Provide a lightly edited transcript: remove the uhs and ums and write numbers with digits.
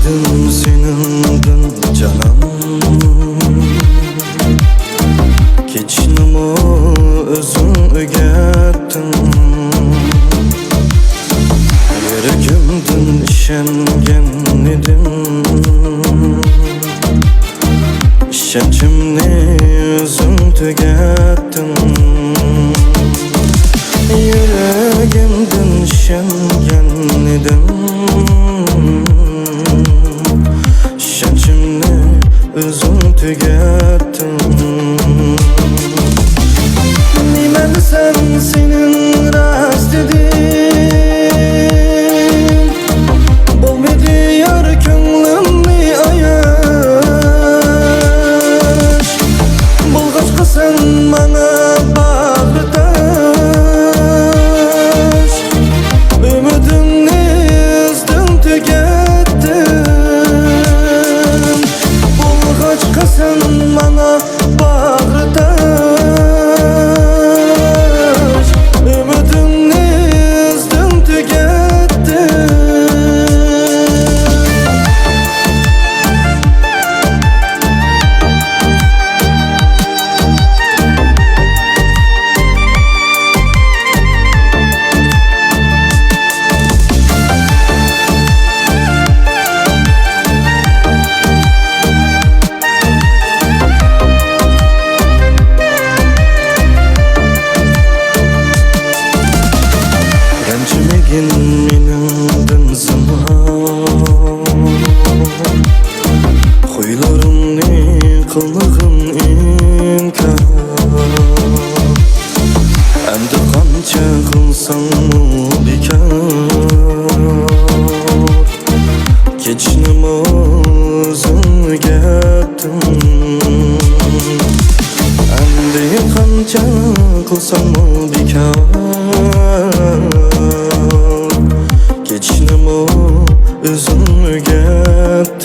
Sevdim senindim canım. Kechnimi o'zing o'rgatding. Yuragimdan ishongan edim. Ishonchimni o'zing tugatding. Yuragimdan ishongan edim. Ishonchimni o'zing tugatding. Nima desam sening rost deding. Bo'lmaydi yor ko'nglimni ayash. Bo'lg'ach qilsan mana bag'ritash. Umidimni o'zdim tugatdim. Bo'lg'ach qilsan mana bag'ritash. Umidimni o'zdim tugatdim. Ranjimagin meningdan zamon. Qo'ylarimni qilg'in inkor. Endi qancha qilsam bekor. Kechnimi o'zing o'rgatding. Endi qancha qilsam bekor. Kechnimi o'zing o'rgatding.